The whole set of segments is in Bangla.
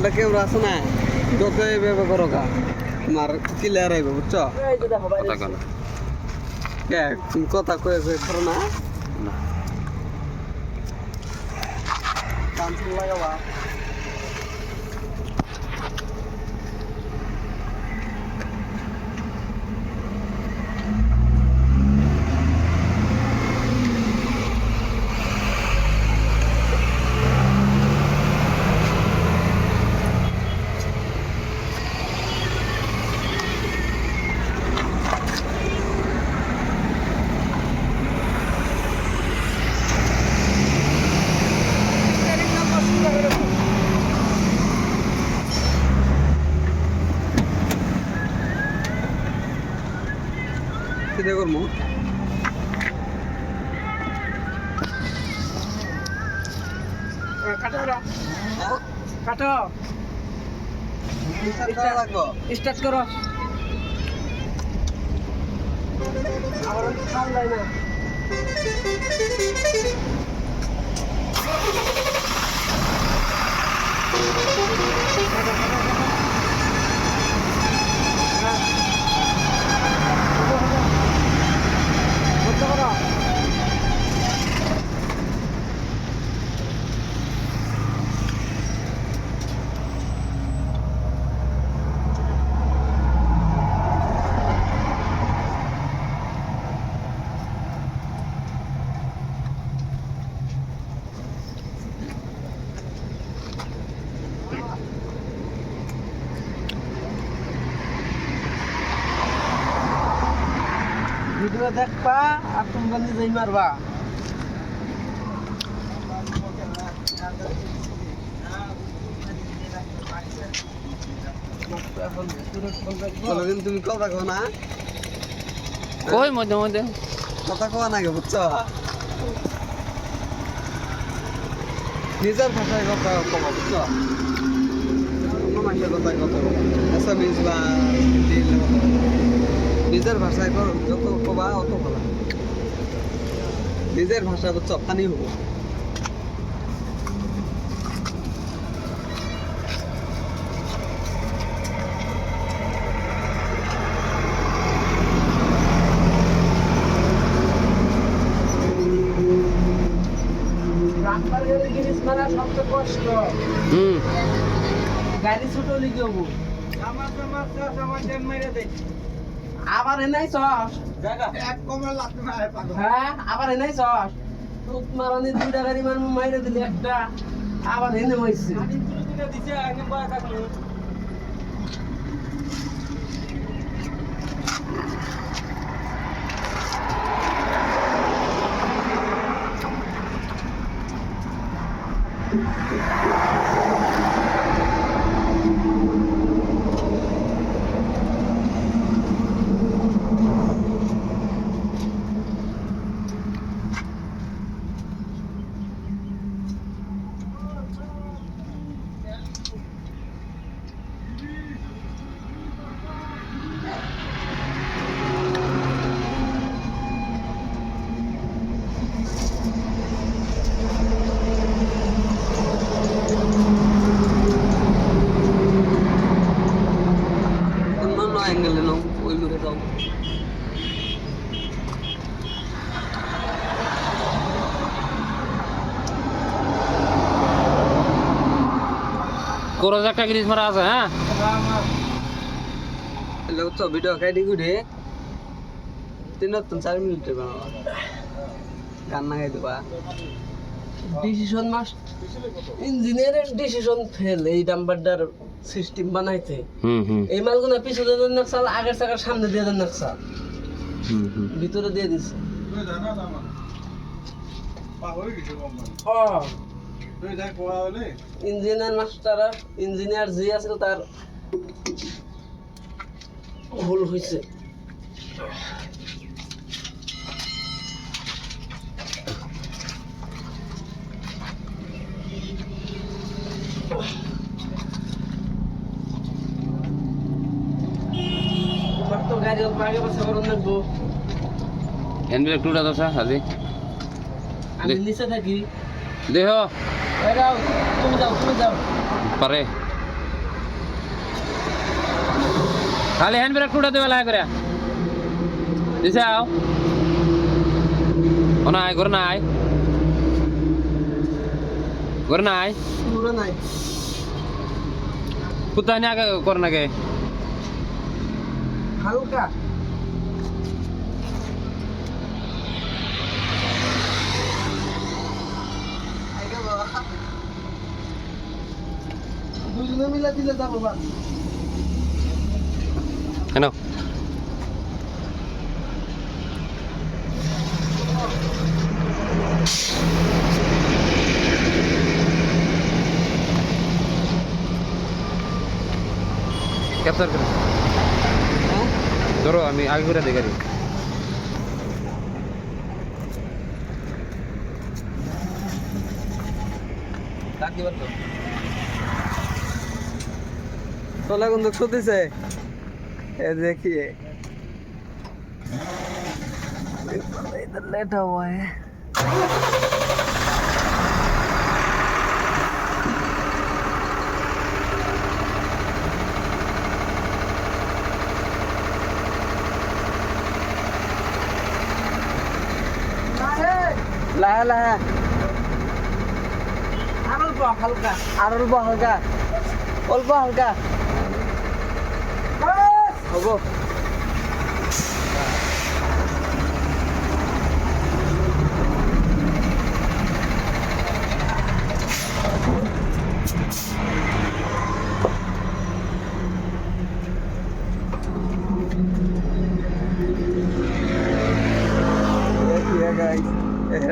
এটা কেউ আছে না যত এইভাবে করো গা তোমার ক্লিয়ার আইব বুঝছো কথা কেন কে তুমি কথা কয়ে কয়ে করো না না কামসুল লাগাবা কিরে করবো কাটো লাগবো স্টার্ট করো আবার খাল যায় না বন্ধ করো ভিডিও দেখবা আর তোমরা নিজেই মারবা কোনদিন তুমি কথা কো না কই মধ্যে মধ্যে কথা কোয়া নাকি বুঝছো নিজের ভাষায় কথা কবা বুঝছো অন্য মানুষের কথায় কথা বলো আসামিজ বা হিন্দি নিজের ভাষায় যত কবা অত ভালো নিজের ভাষা বুঝছো ফানি হবো রাস্তার গেলে জিনিস মারা সবচেয়ে কষ্ট গাড়ি ছোট লিখে হবো আবার এনেই চস হ্যাঁ আবার এনেই চস তুত মারানি দুইটা গাড়ি মাইরে দিলি একটা আবার এনে মাইছে অন্য অ্যাঙ্গেলে নাও ওই মুখে যাও কোরস একটা গ্রিজ মারা আছে হ্যাঁ তাহলে বুঝছো ভিডিও কাটি গুড়ে 3-4 মিনিটে বানাবা গান না গাই দেবা ডিসিশন মাস্ট ইঞ্জিনিয়ারের ডিসিশন ফেল এই নাম্বারটার সিস্টেম বানাইতে এই মালগুলো পিছনে দেন নকশাল আগের চাকার সামনে দিয়ে দেন নকশাল ভিতরে দিয়ে দিছে ইঞ্জিনিয়ার মাস্টার ইঞ্জিনিয়ার যে আছিল তার ভুল হয়েছে তো গাড়ি আগে পাশে করুন লাগবো হ্যান্ডেল একটু উঠা দশা আজি আমি নিচে থাকি দেহ তুমি যাও পারে খালি হ্যান্ড ব্রেক টুটা দেবে লাগে করে দিছে আও ও নাই ঘর নাই ঘর নাই পুরো নাই কোথায় নিয়ে আগে কর নাকি হালকা দুজনে মিলে দিলে যাবো বা কেন ক্যাপচার করে ধরো আমি আগে করে দেখারি তোলা বন্ধু শুতেছে এ देखिए इधर लेटा हुआ है লাহে লাহে আর অল্প হালকা অল্প হালকা হবো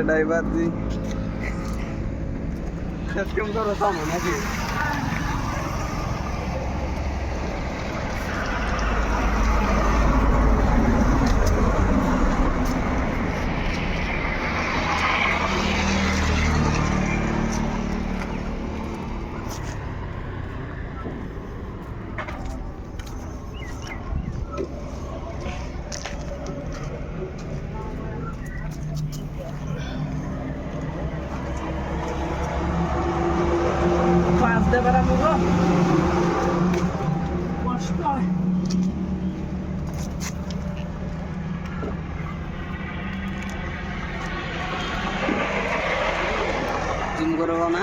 ड्राइवर जी कम तो रहता हूँ ना जी de para mugo কষ্ট জিম করব না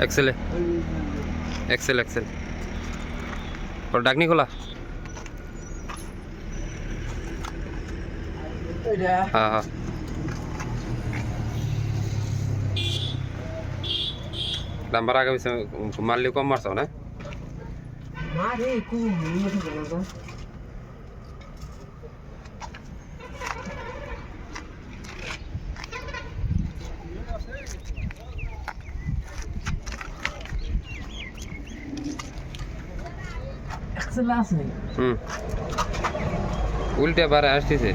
एक्सेल है एक्सेल और डाकनी खोला हाँ हाँ नंबर आगे मान लियो कम मारता हूँ ना उल्टे बार आस्ती से